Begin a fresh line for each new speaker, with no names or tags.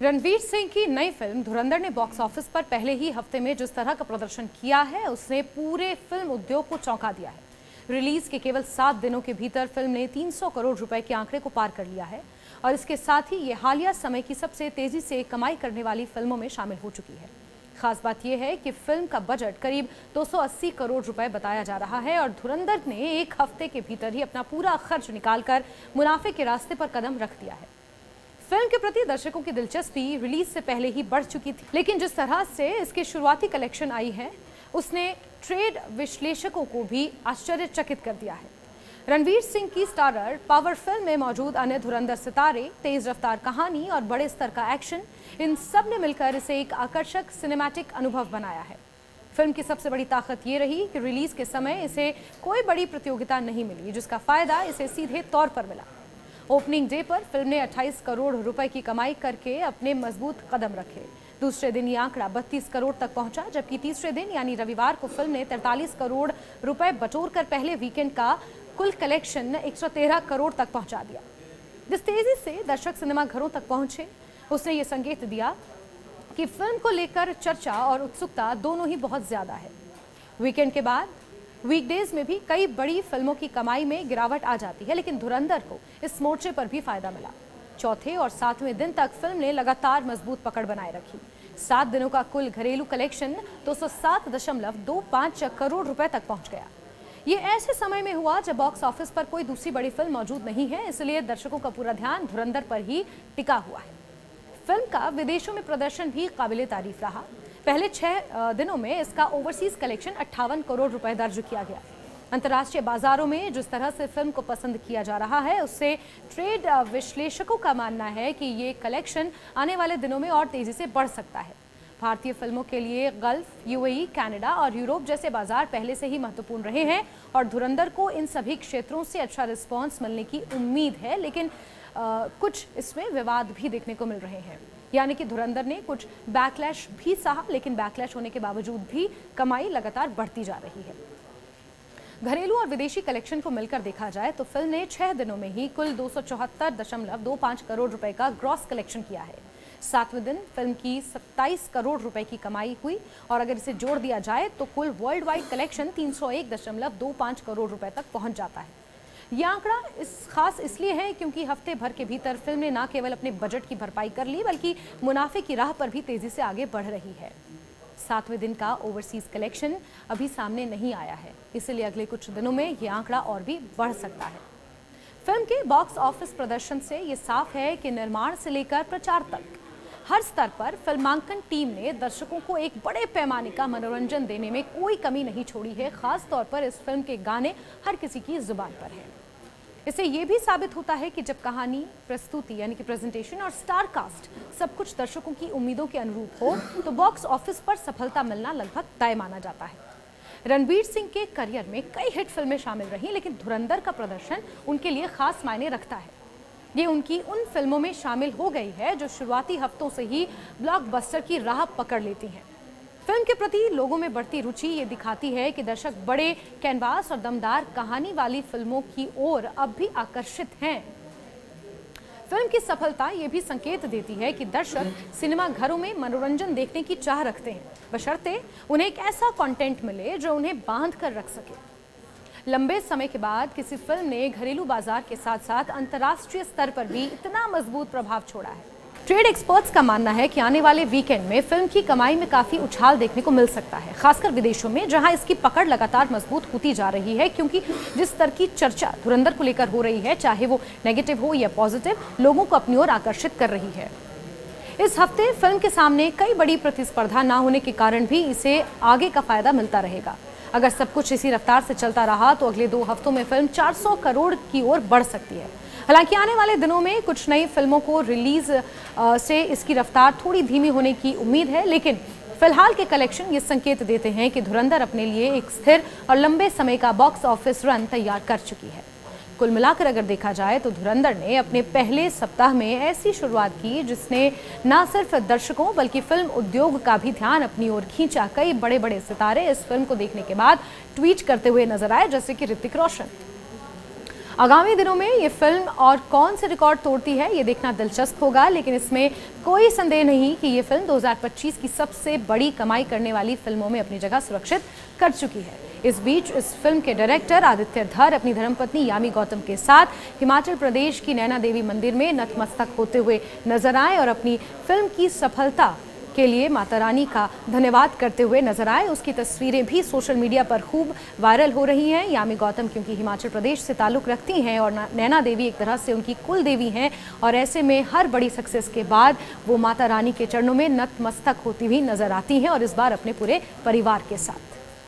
रणवीर सिंह की नई फिल्म धुरंधर ने बॉक्स ऑफिस पर पहले ही हफ्ते में जिस तरह का प्रदर्शन किया है उसने पूरे फिल्म उद्योग को चौंका दिया है। रिलीज के केवल 7 दिनों के भीतर फिल्म ने 300 करोड़ रुपए के आंकड़े को पार कर लिया है और इसके साथ ही ये हालिया समय की सबसे तेजी से कमाई करने वाली फिल्मों में शामिल हो चुकी है। खास बात यह है कि फिल्म का बजट करीब 280 करोड़ रुपए बताया जा रहा है और धुरंधर ने एक हफ्ते के भीतर ही अपना पूरा खर्च निकालकर मुनाफे के रास्ते पर कदम रख दिया है। फिल्म के प्रति दर्शकों की दिलचस्पी रिलीज से पहले ही बढ़ चुकी थी, लेकिन जिस तरह से इसकी शुरुआती कलेक्शन आई है उसने ट्रेड विश्लेषकों को भी आश्चर्यचकित कर दिया है। रणवीर सिंह की स्टारर पावर फिल्म में मौजूद अन्य धुरंधर सितारे, तेज रफ्तार कहानी और बड़े स्तर का एक्शन, इन सब ने मिलकर इसे एक आकर्षक सिनेमैटिक अनुभव बनाया है। फिल्म की सबसे बड़ी ताकत ये रही कि रिलीज के समय इसे कोई बड़ी प्रतियोगिता नहीं मिली, जिसका फायदा इसे सीधे तौर पर मिला। ओपनिंग डे पर फिल्म ने 28 करोड़ रुपए की कमाई करके अपने मजबूत कदम रखे। दूसरे दिन ये आंकड़ा 32 करोड़ तक पहुंचा, जबकि तीसरे दिन यानी रविवार को फिल्म ने 43 करोड़ रुपए बटोरकर पहले वीकेंड का कुल कलेक्शन 113 करोड़ तक पहुंचा दिया। जिस तेजी से दर्शक सिनेमा घरों तक पहुंचे उसने ये संकेत दिया कि फिल्म को लेकर चर्चा और उत्सुकता दोनों ही बहुत ज्यादा है। वीकेंड के बाद वीकडेज में भी कई बड़ी फिल्मों की कमाई में गिरावट आ जाती है, लेकिन धुरंधर को इस मोर्चे पर भी फायदा मिला। चौथे और 7वें दिन तक फिल्म ने लगातार मजबूत पकड़ बनाए रखी। 7 दिनों का कुल घरेलू कलेक्शन 207.25 करोड़ रुपए तक पहुंच गया। ये ऐसे समय में हुआ जब बॉक्स ऑफिस पर कोई दूसरी बड़ी फिल्म मौजूद नहीं है, इसलिए दर्शकों का पूरा ध्यान धुरंधर पर ही टिका हुआ है। फिल्म का विदेशों में प्रदर्शन भी काबिले तारीफ रहा। पहले 6 दिनों में इसका ओवरसीज कलेक्शन 58 करोड़ रुपए दर्ज किया गया। अंतर्राष्ट्रीय बाजारों में जिस तरह से फिल्म को पसंद किया जा रहा है उससे ट्रेड विश्लेषकों का मानना है कि ये कलेक्शन आने वाले दिनों में और तेजी से बढ़ सकता है। भारतीय फिल्मों के लिए गल्फ, यूएई, कनाडा और यूरोप जैसे बाजार पहले से ही महत्वपूर्ण रहे हैं और धुरंधर को इन सभी क्षेत्रों से अच्छा रिस्पॉन्स मिलने की उम्मीद है, लेकिन कुछ इसमें विवाद भी देखने को मिल रहे हैं। यानी कि धुरंधर ने कुछ बैकलैश भी सहा, लेकिन बैकलैश होने के बावजूद भी कमाई लगातार बढ़ती जा रही है। घरेलू और विदेशी कलेक्शन को मिलकर देखा जाए तो फिल्म ने 6 दिनों में ही कुल 274.25 करोड़ रुपए का ग्रॉस कलेक्शन किया है। 7वें दिन फिल्म की 27 करोड़ रुपए की कमाई हुई और अगर इसे जोड़ दिया जाए तो कुल वर्ल्ड वाइड कलेक्शन 301.25 करोड़ रुपए तक पहुंच जाता है। यह आंकड़ा खास इसलिए है क्योंकि हफ्ते भर के भीतर फिल्म ने न केवल अपने बजट की भरपाई कर ली बल्कि मुनाफे की राह पर भी तेजी से आगे बढ़ रही है। 7वें दिन का ओवरसीज कलेक्शन अभी सामने नहीं आया है, इसलिए अगले कुछ दिनों में यह आंकड़ा और भी बढ़ सकता है। फिल्म के बॉक्स ऑफिस प्रदर्शन से ये साफ है कि निर्माण से लेकर प्रचार तक हर स्तर पर फिल्मांकन टीम ने दर्शकों को एक बड़े पैमाने का मनोरंजन देने में कोई कमी नहीं छोड़ी है। खास तौर पर इस फिल्म के गाने हर किसी की जुबान पर हैं। इससे ये भी साबित होता है कि जब कहानी, प्रस्तुति यानी कि प्रेजेंटेशन और स्टार कास्ट सब कुछ दर्शकों की उम्मीदों के अनुरूप हो तो बॉक्स ऑफिस पर सफलता मिलना लगभग तय माना जाता है। रणवीर सिंह के करियर में कई हिट फिल्में शामिल रहीं, लेकिन धुरंधर का प्रदर्शन उनके लिए खास मायने रखता है। ये उनकी उन फिल्मों में शामिल हो गई है जो शुरुआती हफ्तों से ही ब्लॉकबस्टर की राह पकड़ लेती हैं। फिल्म के प्रति लोगों में बढ़ती रुचि ये दिखाती है कि दर्शक बड़े कैनवास और दमदार कहानी वाली फिल्मों की ओर अब भी आकर्षित हैं। फिल्म की सफलता ये भी संकेत देती है कि दर्शक सिनेमा घरों में मनोरंजन देखने की चाह रखते हैं, बशर्ते उन्हें एक ऐसा कंटेंट मिले जो उन्हें बांध कर रख सके। लंबे समय के बाद किसी फिल्म ने घरेलू बाजार के साथ साथ अंतर्राष्ट्रीय स्तर पर भी इतना मजबूत प्रभाव छोड़ा है। ट्रेड एक्सपर्ट्स का मानना है कि आने वाले वीकेंड में फिल्म की कमाई में काफी उछाल देखने को मिल सकता है, खासकर विदेशों में जहां इसकी पकड़ लगातार मजबूत होती जा रही है, क्योंकि जिस तरह की चर्चा धुरंधर को लेकर हो रही है, चाहे वो नेगेटिव हो या पॉजिटिव, लोगों को अपनी ओर आकर्षित कर रही है। इस हफ्ते फिल्म के सामने कई बड़ी प्रतिस्पर्धा न होने के कारण भी इसे आगे का फायदा मिलता रहेगा। अगर सब कुछ इसी रफ्तार से चलता रहा तो अगले 2 हफ्तों में फिल्म 400 करोड़ की ओर बढ़ सकती है। हालांकि आने वाले दिनों में कुछ नई फिल्मों को रिलीज से इसकी रफ्तार थोड़ी धीमी होने की उम्मीद है, लेकिन फिलहाल के कलेक्शन ये संकेत देते हैं कि धुरंधर अपने लिए एक स्थिर और लंबे समय का बॉक्स ऑफिस रन तैयार कर चुकी है। कुल मिलाकर अगर देखा जाए तो धुरंधर ने अपने पहले सप्ताह में ऐसी शुरुआत की जिसने न सिर्फ दर्शकों बल्कि फिल्म उद्योग का भी ध्यान अपनी ओर खींचा। कई बड़े बड़े सितारे इस फिल्म को देखने के बाद ट्वीट करते हुए नजर आए, जैसे कि ऋतिक रोशन। आगामी दिनों में ये फिल्म और कौन से रिकॉर्ड तोड़ती है ये देखना दिलचस्प होगा, लेकिन इसमें कोई संदेह नहीं कि ये फिल्म 2025 की सबसे बड़ी कमाई करने वाली फिल्मों में अपनी जगह सुरक्षित कर चुकी है। इस बीच इस फिल्म के डायरेक्टर आदित्य धर अपनी धर्मपत्नी यामी गौतम के साथ हिमाचल प्रदेश की नैना देवी मंदिर में नतमस्तक होते हुए नजर आए और अपनी फिल्म की सफलता के लिए माता रानी का धन्यवाद करते हुए नजर आए। उसकी तस्वीरें भी सोशल मीडिया पर खूब वायरल हो रही हैं। यामी गौतम क्योंकि हिमाचल प्रदेश से ताल्लुक़ रखती हैं और नैना देवी एक तरह से उनकी कुल देवी हैं, और ऐसे में हर बड़ी सक्सेस के बाद वो माता रानी के चरणों में नतमस्तक होती हुई नजर आती हैं, और इस बार अपने पूरे परिवार के साथ।